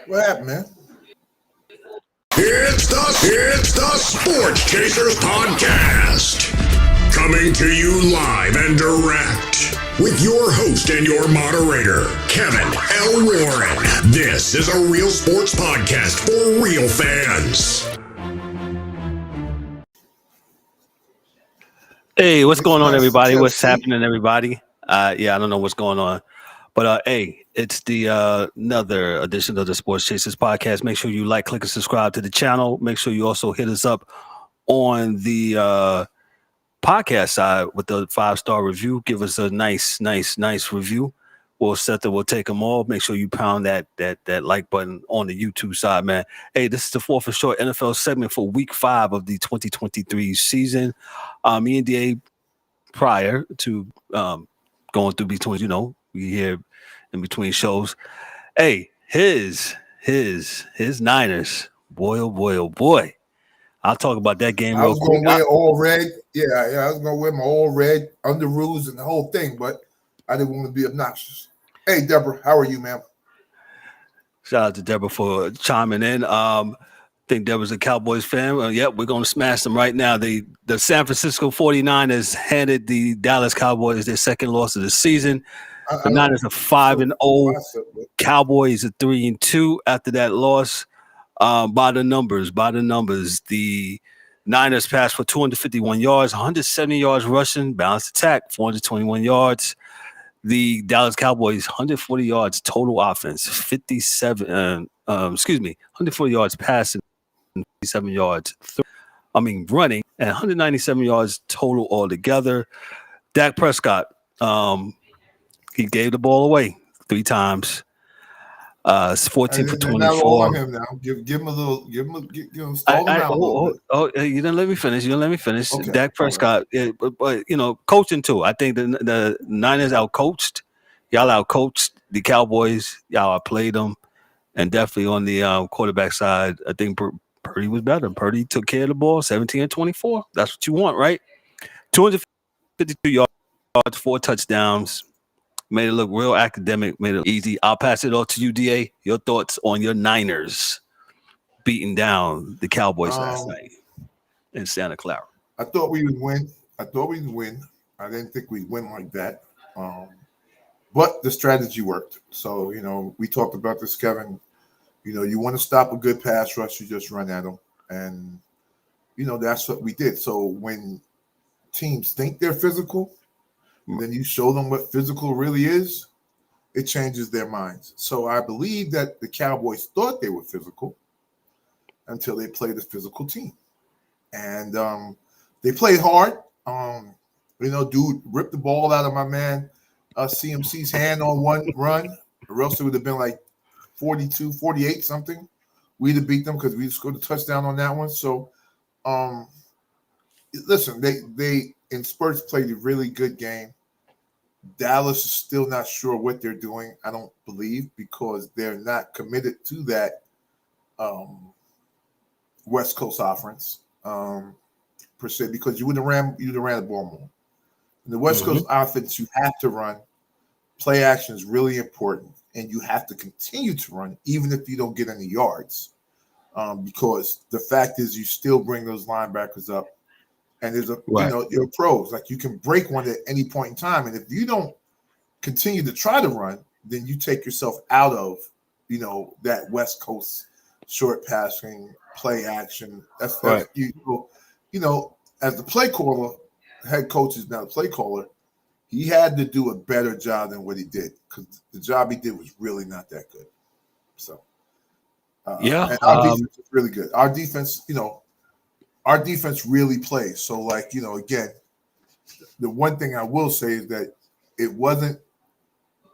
What happened, man? It's the Sports Chasers Podcast. Coming to you live and direct with your host and your moderator, Kevin L. Warren. This is a real sports podcast for real fans. Hey, what's going on, everybody? What's happening, everybody? I don't know what's going on. But, hey, it's the another edition of the Sports Chasers Podcast. Make sure you like, click, and subscribe to the channel. Make sure you also hit us up on the podcast side with the 5-star review. Give us a nice review. We'll take them all. Make sure you pound that like button on the YouTube side, man. Hey, this is the Fourth and Short NFL segment for Week 5 of the 2023 season. Me and DA, prior to going through between, we here in between shows. Hey, his Niners, boy, oh boy, oh boy. I'll talk about that game real quick. I was gonna wear all red. Yeah, I was gonna wear my all red under rules and the whole thing, but I didn't want to be obnoxious. Hey, Deborah, how are you, ma'am? Shout out to Deborah for chiming in. I think Deborah's a Cowboys fan. Yep, we're going to smash them right now. The San Francisco 49ers handed the Dallas Cowboys their second loss of the season. The Niners are 5-0. Cowboys are 3-2 after that loss. By the numbers, the Niners passed for 251 yards, 170 yards rushing, balanced attack, 421 yards. The Dallas Cowboys, 140 yards total offense, 140 yards passing, 57 yards running, and 197 yards total altogether. Dak Prescott, he gave the ball away 3 times. 14 for 24. Not all on him now. Give him a little. Stall him out. You didn't let me finish. Okay. Dak Prescott, but coaching too. I think the Niners outcoached. Y'all outcoached the Cowboys. Y'all outplayed them, and definitely on the quarterback side, I think Purdy was better. Purdy took care of the ball, 17-24. That's what you want, right? 252 yards, 4 touchdowns. Made it look real academic, made it easy. I'll pass it off to you, DA. Your thoughts on your Niners beating down the Cowboys last night in Santa Clara. I thought we would win. I didn't think we'd win like that. But the strategy worked. So, we talked about this, Kevin. You want to stop a good pass rush, you just run at them. And, that's what we did. So when teams think they're physical, then you show them what physical really is, it changes their minds. So I believe that the Cowboys thought they were physical until they played a physical team. And they played hard. Dude ripped the ball out of my man CMC's hand on one run, or else it would have been like 42, 48 something. We'd have beat them because we scored a touchdown on that one. So, listen, they in spurts played a really good game. Dallas is still not sure what they're doing, I don't believe, because they're not committed to that West Coast offense per se, because you would have ran the ball more. In the West Coast offense, you have to run. Play action is really important, and you have to continue to run even if you don't get any yards, because the fact is you still bring those linebackers up. And there's you're pros. Like, you can break one at any point in time. And if you don't continue to try to run, then you take yourself out of, that West Coast short passing, play action. That's right. As the play caller, head coach is now the play caller, he had to do a better job than what he did, because the job he did was really not that good. So Yeah. And our defense is really good. Our defense, our defense really plays. So, like, again, the one thing I will say is that it wasn't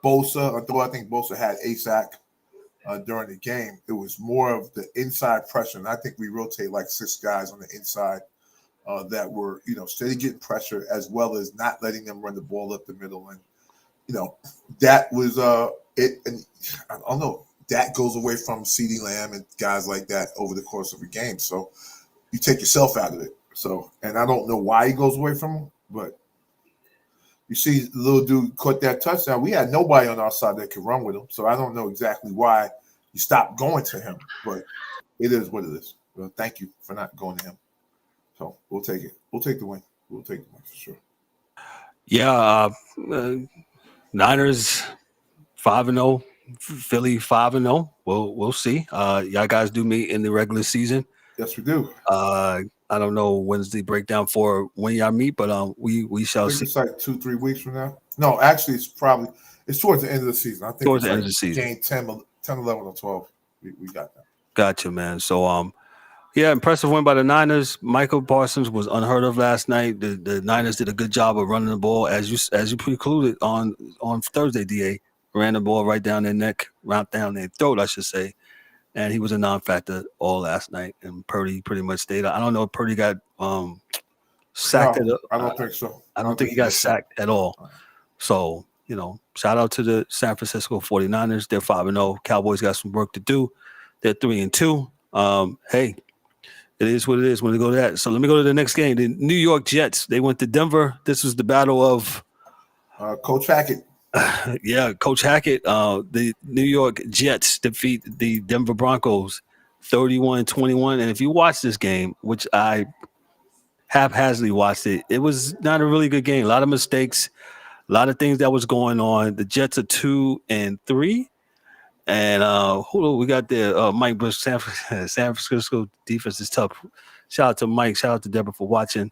Bosa, although I think Bosa had a sack during the game. It was more of the inside pressure. And I think we rotate like 6 guys on the inside that were, steady getting pressure as well as not letting them run the ball up the middle. And, that was it. And I don't know, that goes away from CeeDee Lamb and guys like that over the course of a game. So you take yourself out of it. So, and I don't know why he goes away from him, but you see the little dude caught that touchdown. We had nobody on our side that could run with him. So I don't know exactly why you stopped going to him, but it is what it is. Well, thank you for not going to him. So we'll take it. We'll take the win. We'll take the win for sure. Yeah. Niners 5-0, Philly 5-0. We'll see. Y'all guys do meet in the regular season. Yes, we do. I don't know when's the breakdown for when y'all meet, but we shall see. It's like 2-3 weeks from now. No, actually, it's towards the end of the season. I think Towards it's the end like of the season. Game 10, 11, or 12. We got that. Gotcha, man. So yeah, impressive win by the Niners. Michael Parsons was unheard of last night. The Niners did a good job of running the ball as you precluded on Thursday. DA ran the ball right down their neck, right down their throat, I should say. And he was a non-factor all last night. And Purdy pretty much stayed. I don't know if Purdy got sacked. No, I don't think so. I don't think he got sacked at all. So, shout out to the San Francisco 49ers. They're 5-0. Cowboys got some work to do. They're 3-2. Hey, it is what it is when they go to that. So let me go to the next game. The New York Jets, they went to Denver. This was the battle of Coach Hackett. Yeah, Coach Hackett. The New York Jets defeat the Denver Broncos 31-21. And if you watch this game, which I haphazardly watched it was not a really good game. A lot of mistakes, a lot of things that was going on. The Jets are 2-3. And who do we got there? Mike Bush, San Francisco defense is tough. Shout out to Mike. Shout out to Deborah for watching.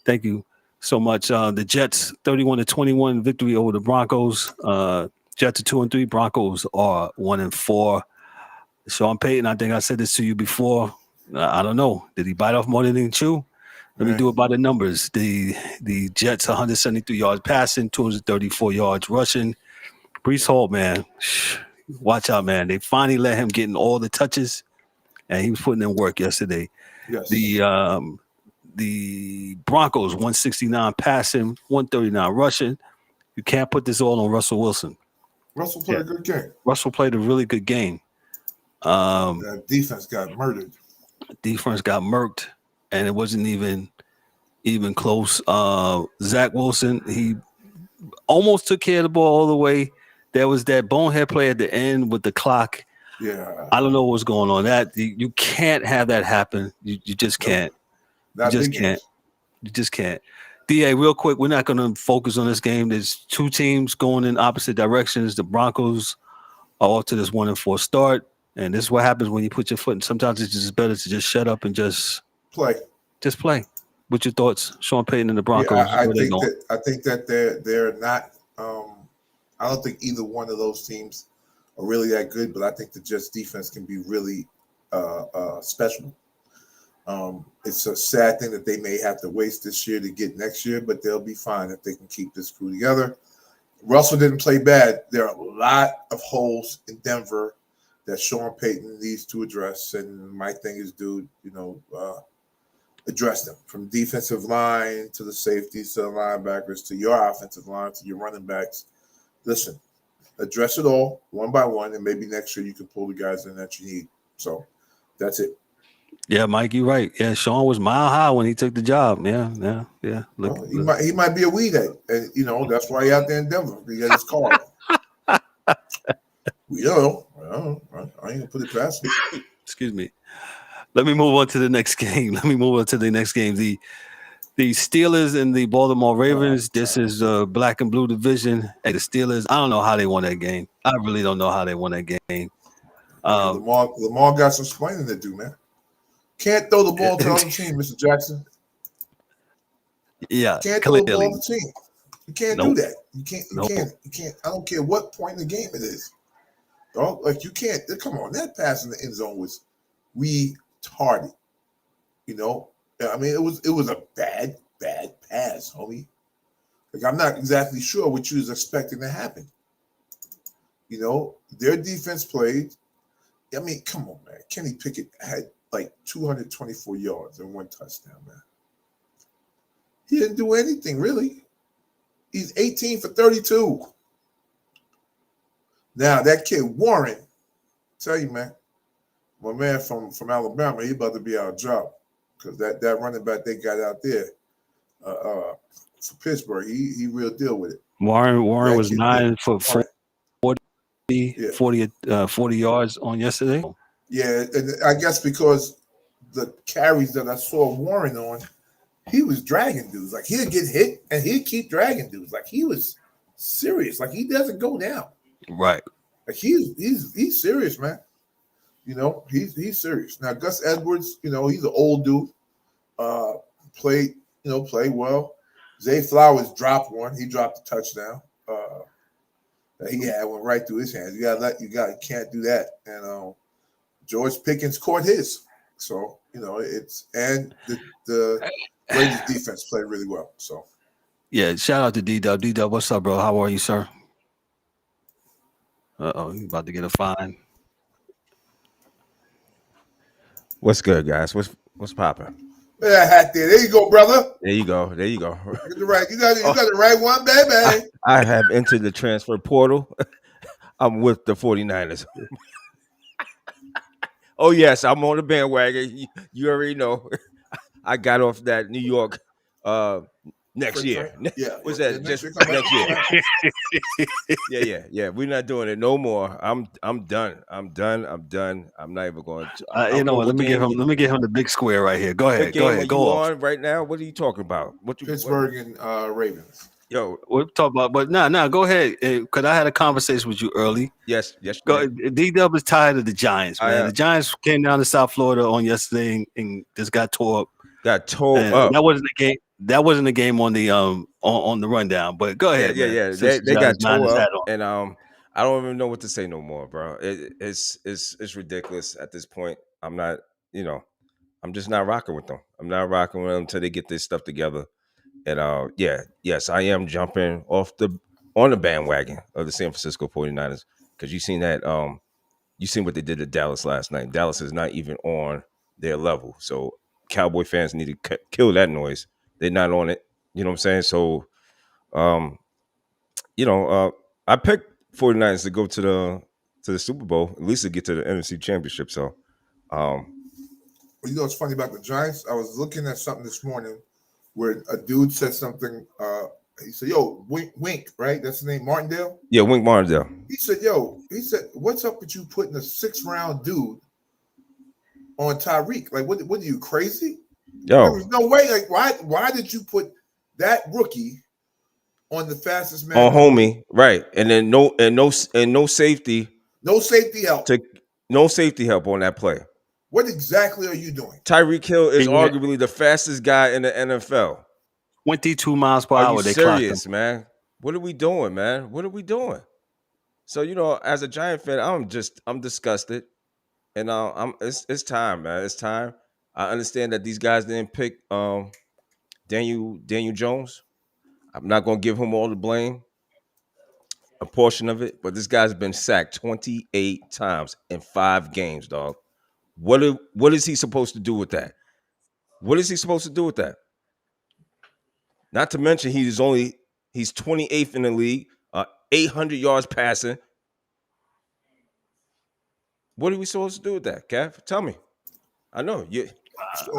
Thank you so much. The Jets 31-21 victory over the Broncos. Jets are 2-3. Broncos are 1-4. Sean Payton, I think I said this to you before. I don't know. Did he bite off more than he can chew? Let me do it by the numbers. The Jets 173 yards passing, 234 yards rushing. Breece Hall, man. Watch out, man. They finally let him get in all the touches, and he was putting in work yesterday. Yes. The Broncos 169 passing, 139 rushing. You can't put this all on Russell Wilson. Russell played a good game. Russell played a really good game. That defense got murdered. Defense got murked, and it wasn't even close. Zach Wilson, he almost took care of the ball all the way. There was that bonehead play at the end with the clock. Yeah. I don't know what's going on. That you can't have that happen. You just can't. You just can't. You just can't. DA, real quick, we're not going to focus on this game. There's 2 teams going in opposite directions. The Broncos are off to this 1-4 start, and this is what happens when you put your foot in. Sometimes it's just better to just shut up and just play. Just play. What's your thoughts, Sean Payton and the Broncos? Yeah, I think that they're not. I don't think either one of those teams are really that good, but I think the Jets defense can be really special. It's a sad thing that they may have to waste this year to get next year, but they'll be fine if they can keep this crew together. Russell didn't play bad. There are a lot of holes in Denver that Sean Payton needs to address, and my thing is, dude, address them from defensive line to the safeties to the linebackers to your offensive line to your running backs. Listen, address it all one by one, and maybe next year you can pull the guys in that you need. So that's it. Yeah, Mike, you're right. Yeah, Sean was mile high when he took the job. Yeah. Look. He might be a weed head, and that's why he out there in Denver. He got his car. I ain't gonna put it past him. Excuse me. Let me move on to the next game. The Steelers and the Baltimore Ravens. This is black and blue division. Hey, the Steelers, I don't know how they won that game. I really don't know how they won that game. Lamar got some explaining to do, man. Can't throw the ball to the other team, Mr. Jackson. Yeah, can't throw the ball to the team. You can't do that. You can't. I don't care what point in the game it is. Oh, like you can't. Come on, that pass in the end zone was retarded. You know, I mean, it was a bad pass, homie. Like I'm not exactly sure what you was expecting to happen. You know, their defense played. I mean, come on, man. Kenny Pickett had like 224 yards and 1 touchdown, man. He didn't do anything really. He's 18 for 32. Now that kid Warren, tell you, man, my man from Alabama, he about to be out of job because that running back they got out there for Pittsburgh, he real deal with it. Warren That was kid 9 for Warren. 40 yards on yesterday. Yeah, and I guess because the carries that I saw Warren on, he was dragging dudes. Like he'd get hit and he'd keep dragging dudes. Like he was serious. Like he doesn't go down. Right. Like he's serious, man. You know, he's serious. Now Gus Edwards, you know, he's an old dude. Played well. Zay Flowers dropped one. He dropped a touchdown. That he had went right through his hands. You can't do that. And George Pickens caught his. So, you know, the Raiders defense played really well. So yeah, shout out to D-Dub. D-Dub, what's up, bro? How are you, sir? He's about to get a fine. What's good, guys? What's popping? that hat there. There you go, brother. There you go. You got the right one, baby. I have entered the transfer portal. I'm with the 49ers. Oh, yes, I'm on the bandwagon. You already know. I got off that New York next year. Yeah. What's that? Just next year. Yeah. We're not doing it no more. I'm done. I'm not even going to. You know what? Let me give him the big square right here. Go ahead. Go on right now. What are you talking about? Pittsburgh and Ravens. Yo, we'll talk about, but go ahead. Because I had a conversation with you early. Yes. Go. D-Dub is tired of the Giants, man. The Giants came down to South Florida on yesterday and just got tore up. Up. That wasn't the game. That wasn't the game on the on the rundown. But go ahead. Yeah. They got tore up, and I don't even know what to say no more, bro. It's ridiculous at this point. I'm not, I'm just not rocking with them. I'm not rocking with them until they get this stuff together. And yes, I am jumping on the bandwagon of the San Francisco 49ers because you seen what they did to Dallas last night. Dallas is not even on their level. So Cowboy fans need to kill that noise. They're not on it. You know what I'm saying? So, I picked 49ers to go to the Super Bowl, at least to get to the NFC Championship. So, you know what's funny about the Giants? I was looking at something this morning where a dude said something. He said, "Yo, Wink, right? That's his name, Martindale." Yeah, Wink Martindale. He said, "What's up with you putting a 6th-round dude on Tyreek? Like, what are you crazy? Yo, there was no way. Like, why did you put that rookie on the fastest man on homie, right? And then no safety, no safety help, no safety help on that play. What exactly are you doing? Tyreek Hill is arguably the fastest guy in the NFL. 22 miles per hour. Are you serious, man? What are we doing, man? What are we doing? So, as a Giant fan, I'm disgusted, and it's time, man. It's time. I understand that these guys didn't pick Daniel Jones. I'm not gonna give him all the blame, a portion of it, but this guy's been sacked 28 times in 5 games, dog. What is he supposed to do with that? What is he supposed to do with that? Not to mention he's 28th in the league, 800 yards passing. What are we supposed to do with that, Kev? Tell me. I know you.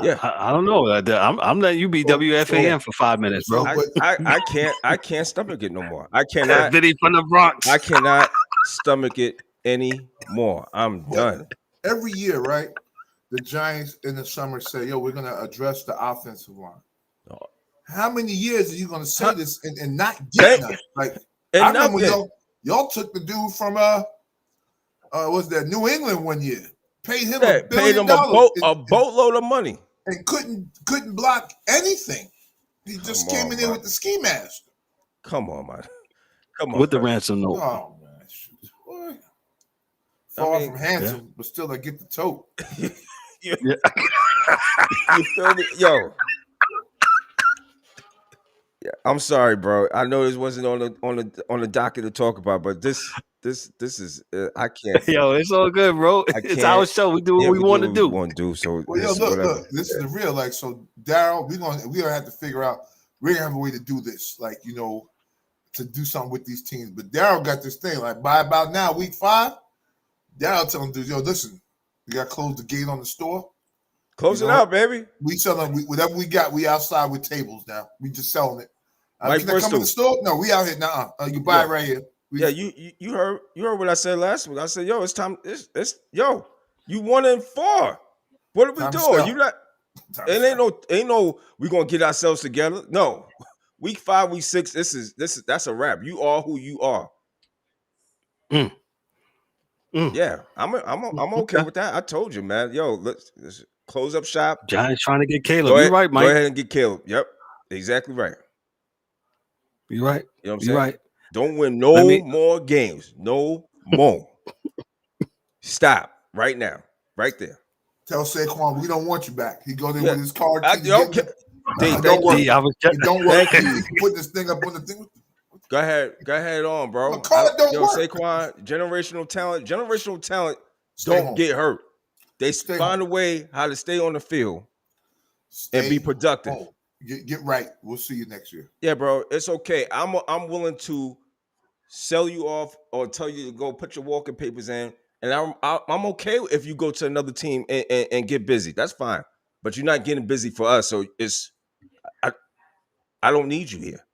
Yeah, I don't know. I'm letting you be WFAN for 5 minutes, bro. I can't stomach it no more. I cannot. Vinny from the Bronx. I cannot stomach it anymore. I'm done. Every year, right? The Giants in the summer say, "Yo, we're gonna address the offensive line." Oh. How many years are you gonna say this and not get nothing? Like, I remember when y'all took the dude from was that New England one year? Paid him $1 billion, a boatload of money, and couldn't block anything. He just came in there with the ski mask. Come on, man. Come on. With the ransom note. Oh man, shoot. Far from handsome, but still I get the tote. You feel me? Yo. Yeah, I'm sorry, bro. I know this wasn't on the docket to talk about, but this is I can't. Yo, it's all good, bro. It's our show. We do what we want to do. Want to do so. Well, yo, look. This is the real. Like, so Daryl, we're gonna have to figure out. We're gonna have a way to do this. Like, to do something with these teams. But Daryl got this thing. Like, by about now, week 5, Daryl telling dudes, yo, listen, we got to close the gate on the store. Close it out, baby. We selling whatever we got. We outside with tables now. We just selling it. Mike can I come in the store? No, we out here now. You buy it right here. You heard what I said last week. I said, yo, it's time. It's yo, you 1-4. What are we doing? You not? It ain't no. We gonna get ourselves together. No, week 5, week 6. That's a wrap. You are who you are. Yeah, I'm okay with that. I told you, man. Yo, let's close up shop. Giants trying to get Caleb. You're right, Mike. Go ahead and get Caleb. Yep, exactly right. You're right. You know what I'm saying? You're right. Don't win no more games. No more. Stop right now. Right there. Tell Saquon we don't want you back. He goes in with his card. Don't work. Don't work. Put this thing up on the thing. Go ahead on, bro. Saquon, generational talent. Don't get hurt. They find a way how to stay on the field and be productive. Get right. We'll see you next year. Yeah, bro. It's okay. I'm willing to sell you off or tell you to go put your walking papers in, and I'm okay if you go to another team and get busy. That's fine. But you're not getting busy for us, so I don't need you here.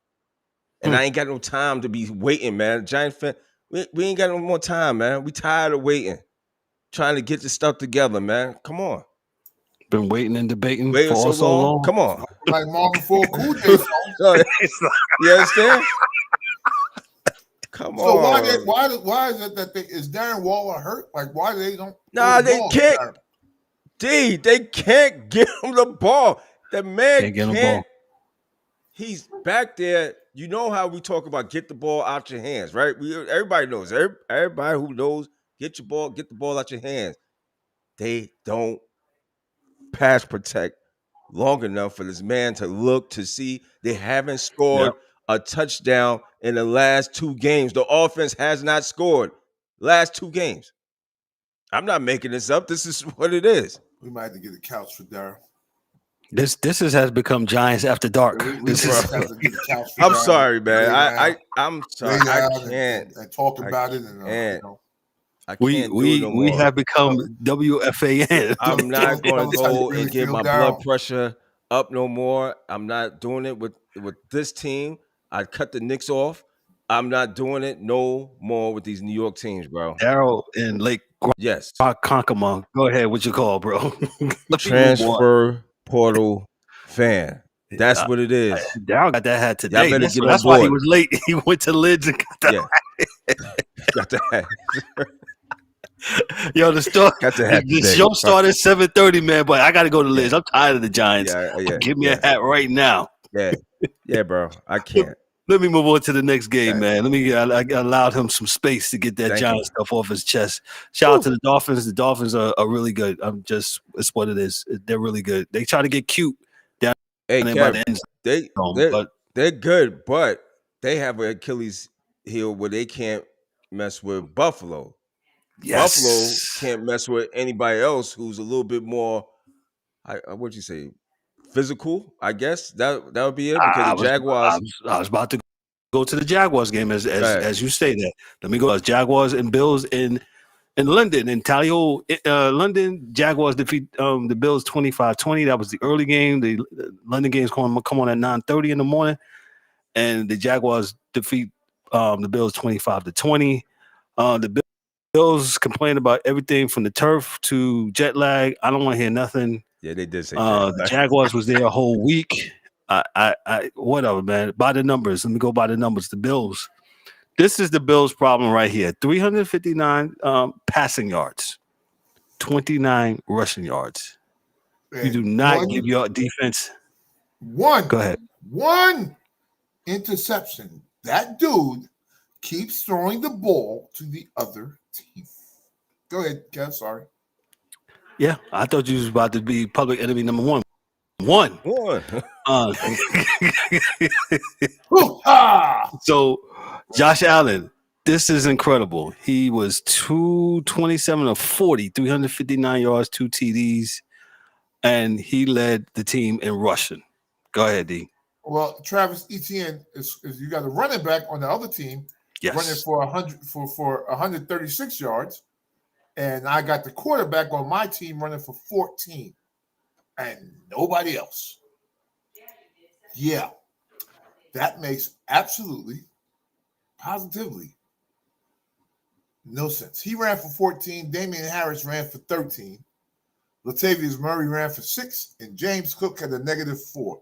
And I ain't got no time to be waiting, man. Giant fan, we ain't got no more time, man. We tired of waiting, trying to get this stuff together, man. Come on. Been waiting and debating for so long. Come on. Like Marvin Ford Cool J song. You understand? Come on. So why is it that is Darren Waller hurt? Like, why they don't? Nah, they can't. They can't get him the ball. The man can't get him the ball. He's back there. You know how we talk about get the ball out your hands, right? Everybody knows. Everybody who knows, get the ball out your hands. They don't pass protect long enough for this man to look to see. They haven't scored a touchdown in the last 2 games. The offense has not scored last 2 games. I'm not making this up. This is what it is. We might have to get a couch for Daryl. This has become Giants After Dark. I'm sorry, man. I'm sorry. I can't. And talk about it. And we have become WFAN. I'm not going to go and get my blood pressure up no more. I'm not doing it with this team. I cut the Knicks off. I'm not doing it no more with these New York teams, bro. Daryl and Lake Concomon. Go ahead. What you call, bro? Transfer portal fan. That's what it is. Daryl got that hat today. That's why he was late. He went to Lids and got that. Got the hat. Yo, the show started at 7:30, man. But I got to go to Lids. I'm tired of the Giants. Give me a hat right now. Yeah, bro. I can't. Let me move on to the next game, man. I allowed him some space to get that Giants stuff off his chest. Shout out to the Dolphins. The Dolphins are really good. It's what it is. They're really good. They try to get cute down by the end zone. They're good, but they have an Achilles heel where they can't mess with Buffalo. Yes. Buffalo can't mess with anybody else who's a little bit more, what'd you say, physical, I guess. That would be it, because the Jaguars. I was about to go to the Jaguars game as you say that. Let me go. Jaguars and Bills in London, in Talio, London. Jaguars defeat the Bills 25-20. That was the early game. The London games come on at 9:30 in the morning, and the Jaguars defeat the Bills 25-20. The Bills complain about everything from the turf to jet lag. I don't want to hear nothing. Yeah, they did say the Jaguars was there a whole week. I whatever, man. By the numbers. Let me go by the numbers. The Bills. This is the Bills' problem right here. 359 passing yards, 29 rushing yards. Man, you do not give your defense Go ahead. One interception. That dude keeps throwing the ball to the other team. Go ahead, Kev. Sorry. Yeah, I thought you was about to be public enemy number one. One. Uh, Hoo-ha! so, Josh Allen, this is incredible. He was 227 of 40, 359 yards, 2 TDs, and he led the team in rushing. Go ahead, D. Well, Travis Etienne is you got a running back on the other team running Yes. for 136 yards, and I got the quarterback on my team running for 14, and nobody else. Yeah, that makes absolutely, positively no sense. He ran for 14. Damian Harris ran for 13. Latavius Murray ran for 6, and James Cook had a -4.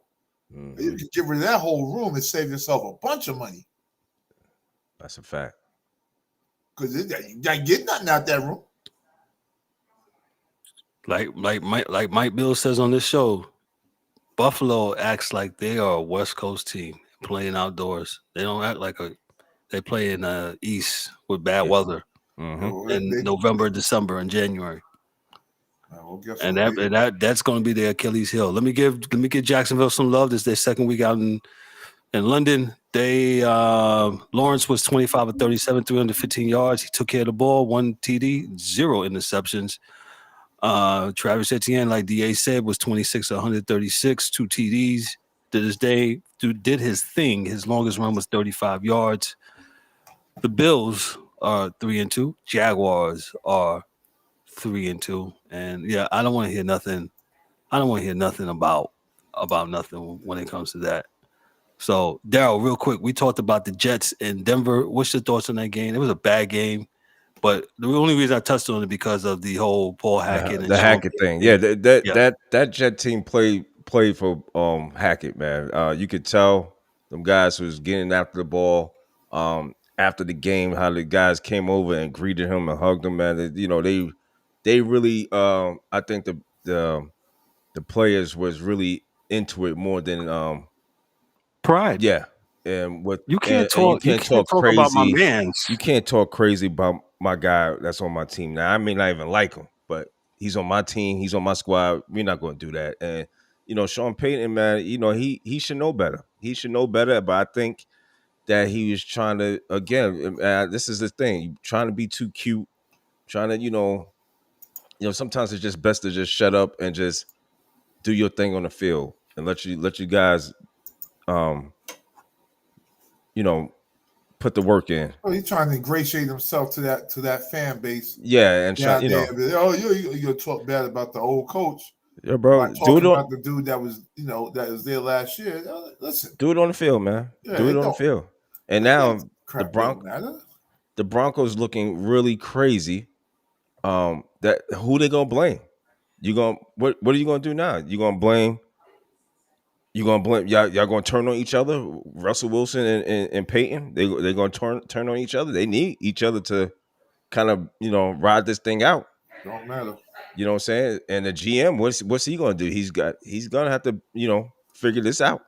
Mhm. You could get rid of that whole room and save yourself a bunch of money That's a fact. because you ain't getting nothing out that room. Like Mike Bill says on this show, Buffalo acts like they are a West Coast team playing outdoors. They don't act like they play in the East with bad weather Mhm. in November, December, and January. Well, guess And what? that's going to be their Achilles heel. Let me give Jacksonville some love. This is their second week out in London. They Lawrence was 25 of 37, 315 yards. He took care of the ball, 1 TD, 0 interceptions. Travis Etienne, like DA said, was 26 of 136, 2 TDs. To this day, did his thing. His longest run was 35 yards. The Bills are 3-2. Jaguars are 3-2. And yeah, I don't want to hear nothing. I don't want to hear nothing about nothing when it comes to that. So, Daryl, real quick, we talked about the Jets in Denver. What's your thoughts on that game? It was a bad game, but the only reason I touched on it because of the whole Paul Hackett and The Sean Hackett Payton thing. Yeah, Yeah. that Jet team played for Hackett, man. You could tell them guys was getting after the ball. After the game, how the guys came over and greeted him and hugged him, man. They really I think the players was really into it more than Pride. yeah. And with You can't and you talk. You can't can't talk talk about my crazy. man's. You can't talk crazy about my guy that's on my team. Now, I may not even like him, but he's on my team. He's on my squad. We're not going to do that. And Sean Payton, man, he should know better. He should know better. But I think that he was trying to again. This is the thing. Trying to be too cute. Trying to sometimes it's just best to just shut up and just do your thing on the field and let you guys put the work in. Oh, he's trying to ingratiate himself to that fan base. Yeah, and Down there. Oh, you're talk bad about the old coach. Yeah, bro. By talking about the dude that was there last year. Listen, do it on the field, man. Yeah, do it on the field. And now the Broncos looking really crazy. That who they gonna blame? What are you gonna do now? You gonna blame y'all gonna turn on each other? Russell Wilson and Peyton, they're gonna turn on each other. They need each other to kind of ride this thing out. Don't matter. You know what I'm saying? And the GM, what's he gonna do? He's gonna have to figure this out.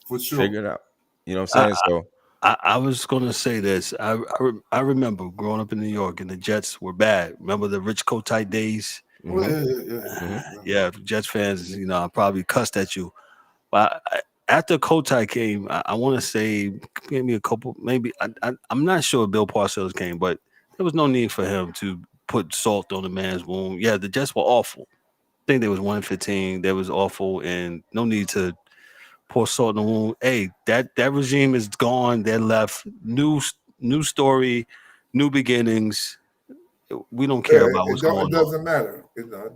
For sure. Figure it out. You know what I'm saying? So I was going to say this. I remember growing up in New York and the Jets were bad. Remember the Rich Kotite days? Mm-hmm. Yeah, Jets fans, I probably cussed at you. But after Kotite came, I want to say maybe a couple, maybe I'm not sure Bill Parcells came, but there was no need for him to put salt on the man's wound. Yeah, the Jets were awful. I think they was 1-15. They was awful, and no need to pour salt in the wound. Hey, that regime is gone. They're left. New story, new beginnings. We don't care about what's going on. It doesn't matter.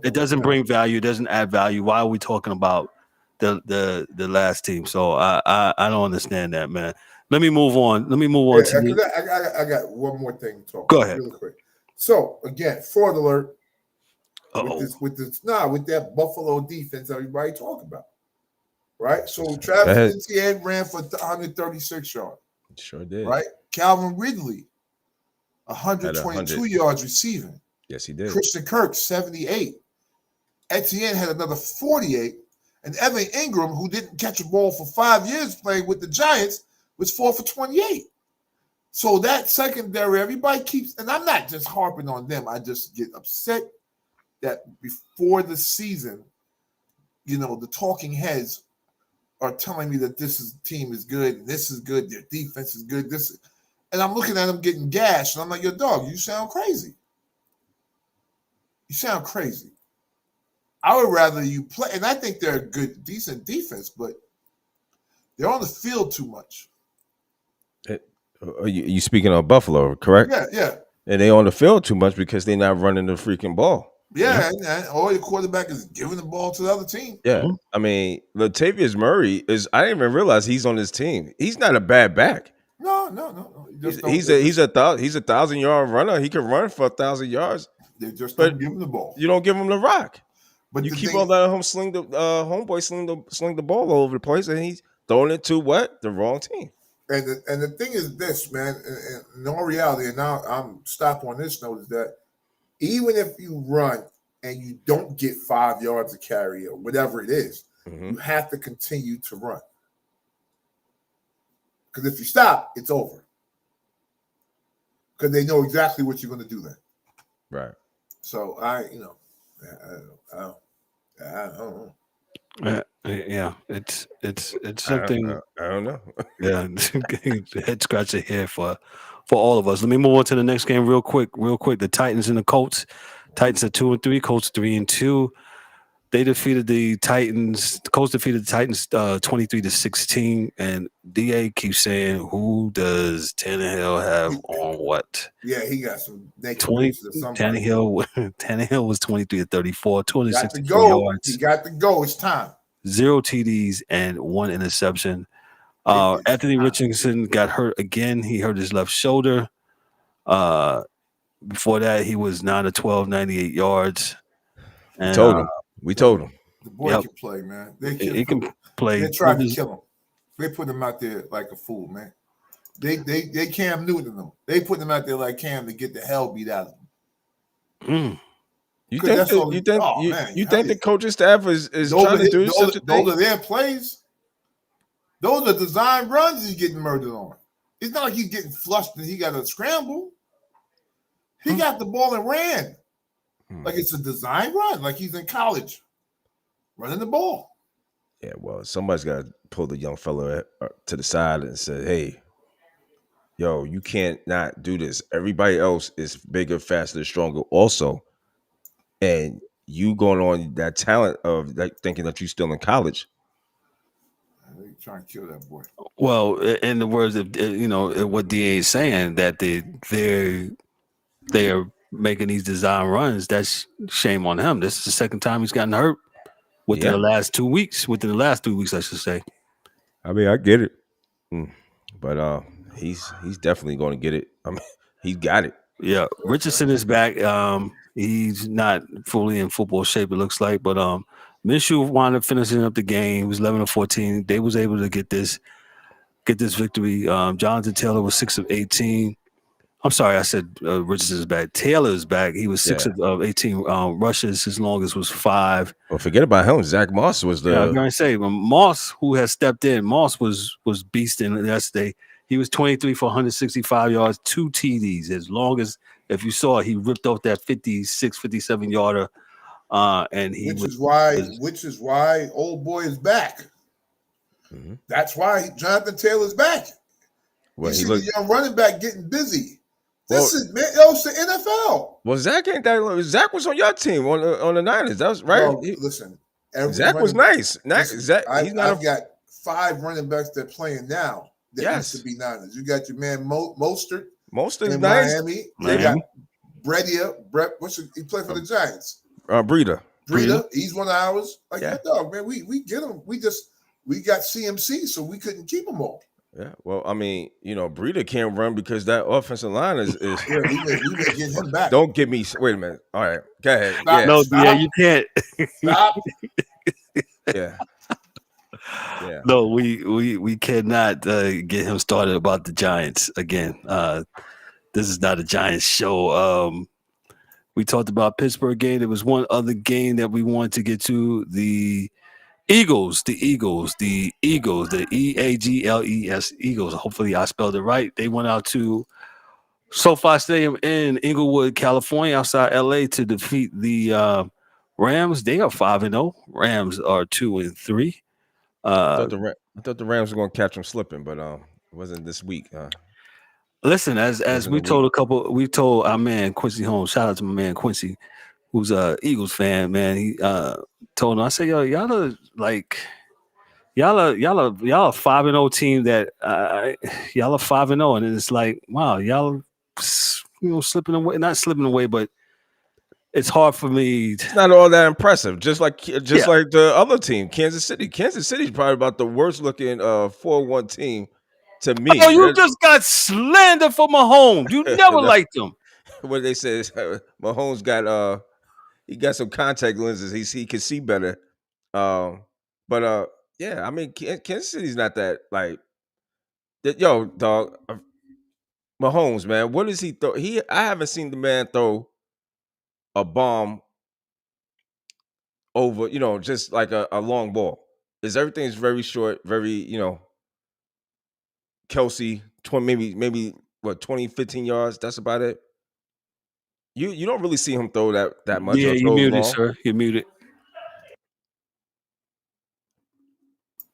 It doesn't bring value. It doesn't add value. Why are we talking about the last team? So I don't understand that, man. Let me move on. I got one more thing to talk Go about ahead. really quick. So again, fraud alert. With that Buffalo defense everybody talk about. Right? So Travis Etienne ran for 136 yards. Sure did. Right? Calvin Ridley, 122 yards receiving. Yes, he did. Christian Kirk, 78. Etienne had another 48. And Evan Ingram, who didn't catch a ball for 5 years playing with the Giants, was 4 for 28. So that secondary, everybody keeps, and I'm not just harping on them. I just get upset that before the season, the talking heads are telling me that team is good, and this is good, their defense is good, and I'm looking at them getting gashed, and I'm like, yo, dog, you sound crazy. You sound crazy. I would rather you play, and I think they're a good, decent defense, but they're on the field too much. You speaking of Buffalo, correct? Yeah. And they on the field too much because they're not running the freaking ball. Yeah, and all your quarterback is giving the ball to the other team. Yeah, Mhm. I mean, Latavius Murray I didn't even realize he's on this team. He's not a bad back. No. He's a 1,000-yard runner. He can run for 1,000 yards. They just but don't give him the ball. You don't give him the rock. But you keep on letting him sling the sling the ball all over the place, and he's throwing it to the wrong team. And the thing is this, man, in all reality, and now I'm stop on this note, is that even if you run and you don't get 5 yards of carry or whatever it is, you have to continue to run. Because if you stop, it's over. Because they know exactly what you're going to do then. Right. So I don't know. Yeah, it's something. I don't know. Yeah, head scratcher here for all of us. Let me move on to the next game real quick. The Titans and the Colts. Titans are 2-3. Colts 3-2. They defeated the Titans. The Colts defeated the Titans 23-16. And DA keeps saying, "Who does Tannehill have on what?" Yeah, he got some naked 20. pictures of somebody. Tannehill was 23-34, 264 yards. He got to go. It's time. 0 TDs and 1 interception. Anthony Richardson got hurt again. He hurt his left shoulder. Before that, he was 9-12, 98 yards. And, we told him. The boy can play, man. He can play. They tried to kill him. They put him out there like a fool, man. They Cam Newton them. They put him out there like Cam to get the hell beat out of him. You think the coaching staff is trying to do such a thing? Those are their plays. Those are design runs he's getting murdered on. It's not like he's getting flushed and he got to scramble. He got the ball and ran. Like it's a design run, like he's in college, running the ball. Yeah, well, somebody's got to pull the young fella to the side and say, "Hey, yo, you can't not do this. Everybody else is bigger, faster, stronger also. And you going on that talent of thinking that you're still in college." They're trying to kill that boy. Well, in the words of what DA is saying, that they're making these design runs, that's shame on him. This is the second time he's gotten hurt within the last 2 weeks. Within the last 3 weeks, I should say. I mean, I get it, but he's definitely going to get it. I mean, he got it. Yeah, Richardson is back. He's not fully in football shape, it looks like, but Minshew wound up finishing up the game. He was 11-14. They was able to get this victory. Jonathan Taylor was 6 of 18. I'm sorry, I said Richardson's back. Taylor's back. He was 6 of 18 rushes. His longest was 5. Well, forget about him. Zach Moss was the. Yeah, I was going to say, Moss, who has stepped in, Moss was beasting yesterday. He was 23 for 165 yards, 2 TDs. As long as, if you saw, he ripped off that 56, 57 yarder, and which is why old boy is back. That's why Jonathan Taylor's back. Well, you see the young running back getting busy. It's the NFL. Well, Zach ain't that. Zach was on your team on the Niners. That was right. Well, listen, Zach was nice. I've got 5 running backs that are playing now that used to be Niners. You got your man Mostert. Mostert's in nice. Miami. They got Brett. He played for the Giants. Breida. He's one of ours. Like that dog, man. We get him. We got CMC, so we couldn't keep them all. Yeah, well, I mean, Breida can't run because that offensive line is. We may get him back. Don't get me. Wait a minute. All right, go ahead. Stop. You can't. Stop. Yeah. No, we cannot get him started about the Giants again. This is not a Giants show. We talked about Pittsburgh game. There was one other game that we wanted to get to. The Eagles, the Eagles, Eagles. Hopefully, I spelled it right. They went out to SoFi Stadium in Inglewood, California, outside LA, to defeat the Rams. They are 5-0. Rams are 2-3. I thought the Rams were going to catch them slipping, but it wasn't this week. Listen, as Wasn't we a week. told our man Quincy Holmes. Shout out to my man Quincy, who's a Eagles fan. Man, he told him. I said, "Yo, y'all are like." Y'all are 5-0 team that y'all are 5-0, and it's like, wow, y'all slipping away, not slipping away, but it's hard for me. It's not all that impressive. Just like Yeah. the other team, Kansas City. Kansas City is probably about the worst looking 4-1 team to me. Oh, you just got slander for Mahomes. You never liked him. What they say is Mahomes got he got some contact lenses. He can see better. But yeah, I mean Kansas City's not that like yo, dog. Mahomes, man, what does he throw? I haven't seen the man throw a bomb over, just like a long ball. Everything's very short, very, Kelsey, 20, maybe what, 20, 15 yards. That's about it. You don't really see him throw that much. Yeah, or you throw muted, long. sir. You muted.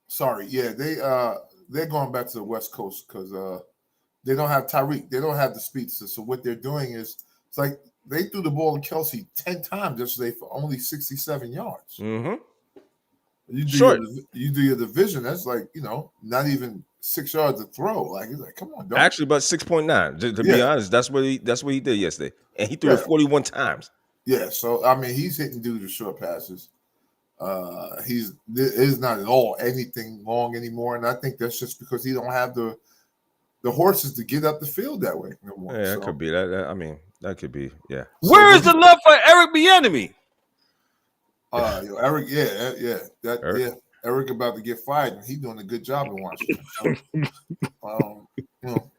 Sorry, yeah, they're going back to the West Coast because they don't have Tyreek. They don't have the speedster. So what they're doing is it's like they threw the ball to Kelsey 10 times yesterday for only 67 yards. Mm-hmm. You do your division. That's like not even 6 yards to throw. Like he's like, come on, dog. Actually, about 6.9. To be honest, that's what he did yesterday, and he threw it 41 times. Yeah, so I mean, he's hitting dudes with short passes. He's not at all anything long anymore, and I think that's just because he don't have the horses to get up the field that way no more. Yeah, that could be that. I mean, that could be. Yeah. Where is the love for Eric Bieniemy? Eric, Eric about to get fired, and he's doing a good job in Washington. So,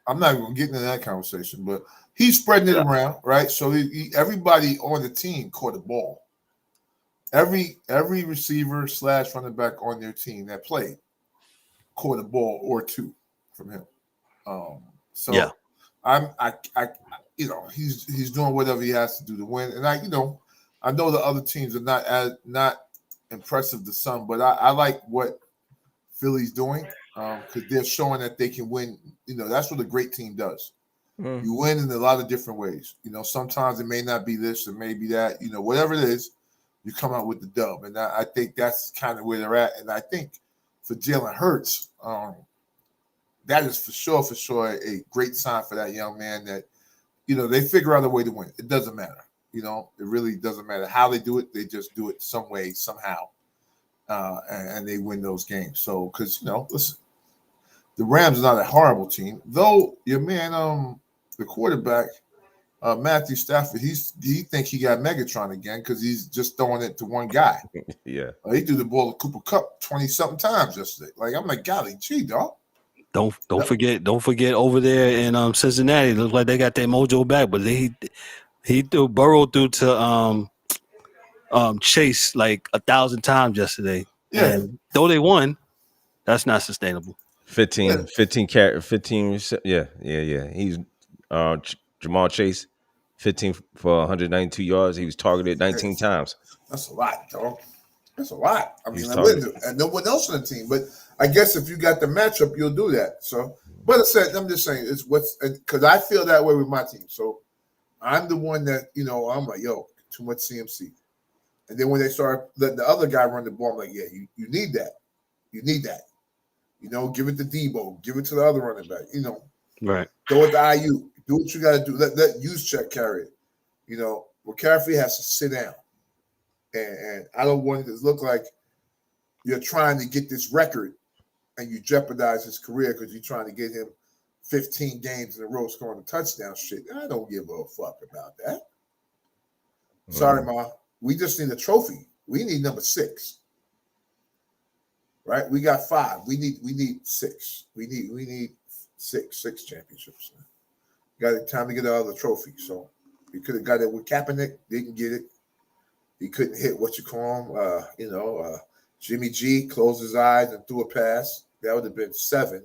I'm not even getting into that conversation, but he's spreading it around, right? So everybody on the team caught the ball. Every receiver / running back on their team that played caught a ball or two from him. He's doing whatever he has to do to win, and I know the other teams are not impressive to some, but I like what Philly's doing because they're showing that they can win. That's what a great team does. Mm. You win in a lot of different ways. Sometimes it may not be this, it may be that. Whatever it is, you come out with the dub, and I think that's kind of where they're at. And I think for Jalen Hurts, that is for sure a great sign for that young man that they figure out a way to win. It doesn't matter. It really doesn't matter how they do it. They just do it some way, somehow, and they win those games. So, because listen, the Rams are not a horrible team, though. Your man, the quarterback, Matthew Stafford, he thinks he got Megatron again because he's just throwing it to one guy. Yeah, he threw the ball to Cooper Kupp 20-something times yesterday. Like I'm like, golly, gee, dog. Don't forget over there in Cincinnati. It looks like they got their mojo back, but he threw Burrow through to Chase like 1,000 times yesterday. Yeah. And though they won, that's not sustainable. 15. Yeah. He's Jamal Chase, 15 for 192 yards. He was targeted 19 times. That's a lot, dog. That's a lot. I mean, and no one else on the team. But I guess if you got the matchup, you'll do that. So, but I'm just saying, it's because I feel that way with my team. So I'm the one that, I'm like, yo, too much CMC. And then when they start letting the other guy run the ball, I'm like, yeah, you need that. You need that. Give it to Debo. Give it to the other running back. Right. Throw it to IU. Do what you got to do. Let Juszczyk carry it. McCaffrey has to sit down. And I don't want it to look like you're trying to get this record and you jeopardize his career because you're trying to get him 15 games in a row scoring a touchdown shit. I don't give a fuck about that. Sorry, Ma. We just need a trophy. We need number 6. Right? We got 5. We need 6. We need 6 championships. Got time to get another trophy. So we could have got it with Kaepernick, didn't get it. He couldn't hit what you call him, Jimmy G closed his eyes and threw a pass. That would have been 7.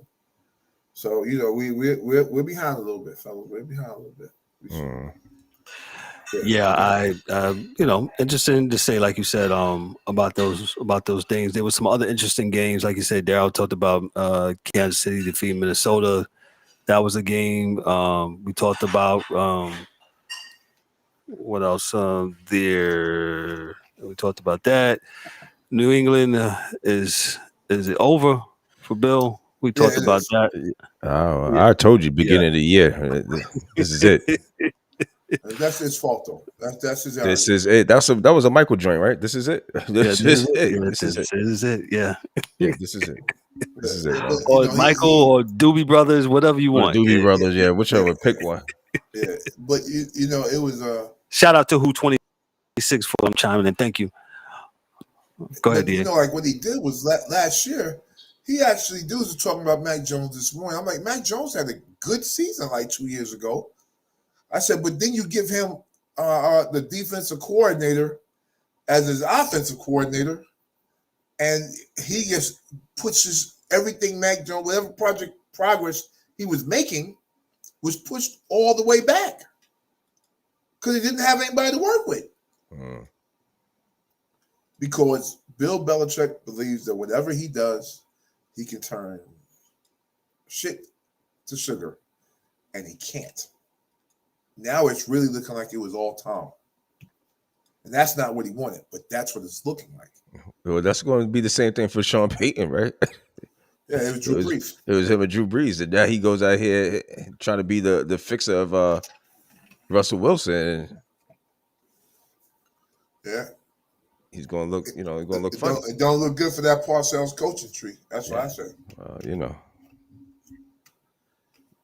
So we're behind a little bit, fellas. We're behind a little bit. Yeah, I interesting to say, like you said, about those things. There was some other interesting games, like you said. Daryl talked about Kansas City defeating Minnesota. That was a game. We talked about what else there. We talked about that. New England is it over for Bill? We talked about that. I told you beginning of the year. This is it. That's his fault, though. That's his error. This is it. That was a Michael joint, right? This is it. This is it. This is it. Yeah. Yeah, this is it. This is it. Or Michael or Doobie Brothers, whatever you want. Doobie Brothers, yeah, whichever. Pick one. Yeah, but it was shout out to Who 26 for them chiming in. Thank you. Go ahead, Dean. Like what he did was last year. He actually dudes were talking about Mac Jones this morning. I'm like, Mac Jones had a good season like 2 years ago. I said, but then you give him the defensive coordinator as his offensive coordinator, and he just pushes everything Mac Jones, whatever progress he was making, was pushed all the way back because he didn't have anybody to work with. Because Bill Belichick believes that whatever he does, he can turn shit to sugar, and he can't. Now it's really looking like it was all Tom. And that's not what he wanted, but that's what it's looking like. Well, that's going to be the same thing for Sean Payton, right? Yeah, it was Drew Brees. It was him and Drew Brees. And now he goes out here trying to be the fixer of Russell Wilson. Yeah. He's going to look, he's going to look funny. It don't look good for that Parcells coaching tree. That's what I say.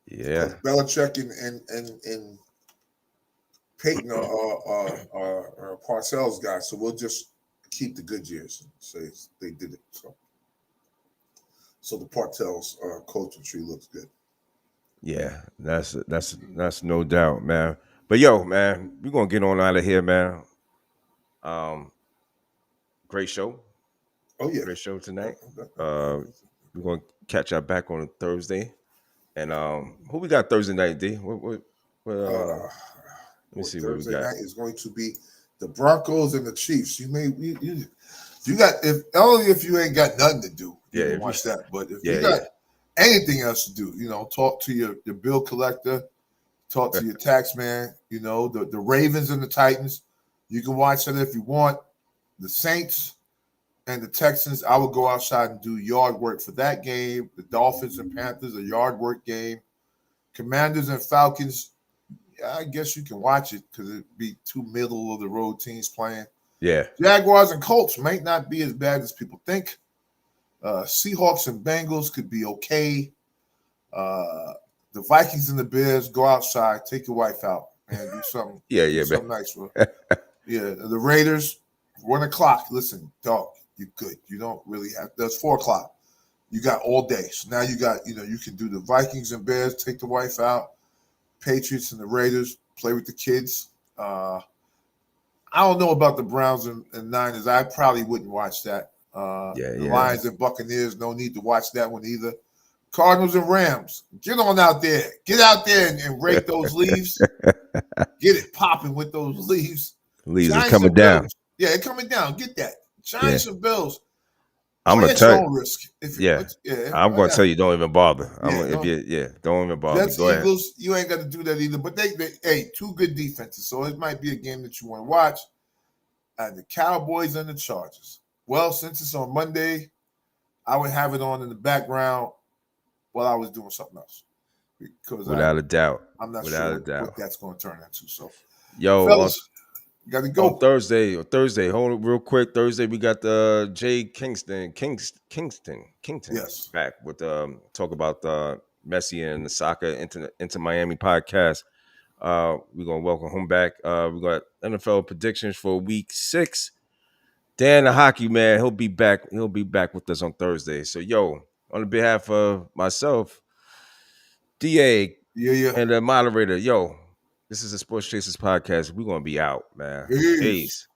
Yeah. Belichick and Peyton are Parcells guys, so we'll just keep the good years and say they did it. So the Parcells coaching tree looks good. Yeah, that's no doubt, man. But yo, man, we're gonna get on out of here, man. Great show. Oh yeah, great show tonight. We're gonna catch up back on Thursday, and who we got Thursday night, D? Let me see what we got. Thursday night is going to be the Broncos and the Chiefs. You got only if you ain't got nothing to do. You can watch that. But if you got anything else to do, talk to your bill collector, talk to your tax man. The Ravens and the Titans. You can watch that if you want. The Saints and the Texans, I will go outside and do yard work for that game. The Dolphins and Panthers, a yard work game. Commanders and Falcons, I guess you can watch it because it'd be two middle of the road teams playing. Yeah. Jaguars and Colts might not be as bad as people think. Seahawks and Bengals could be okay. The Vikings and the Bears, go outside, take your wife out and do something. Something nice for her. The Raiders, 1:00. Listen, dog, you good. You don't really have. That's 4:00. You got all day. So now you got. You can do the Vikings and Bears, take the wife out. Patriots and the Raiders, play with the kids. I don't know about the Browns and Niners. I probably wouldn't watch that. The Lions and Buccaneers, no need to watch that one either. Cardinals and Rams, get on out there. Get out there and rake those leaves. Get it popping with those leaves. Leaves are coming down. Bills. Yeah, it's coming down. Get that. Giants and Bills. I'm gonna tell you. Risk. I'm gonna tell you. Don't even bother. Don't even bother. That's Eagles. You ain't got to do that either. But they two good defenses, so it might be a game that you want to watch. And the Cowboys and the Chargers. Well, since it's on Monday, I would have it on in the background while I was doing something else. Because without a doubt, I'm not sure what that's going to turn into. So, fellas, you got to go. On Thursday. Hold it real quick. Thursday, we got the Jay Kingston yes, back with talk about Messi and the Soccer into Miami podcast. We're gonna welcome him back. We got NFL predictions for Week 6. Dan, the hockey man, he'll be back. He'll be back with us on Thursday. So, on behalf of myself, DA, and the moderator, this is a Sports Chasers podcast. We're gonna be out, man. Peace.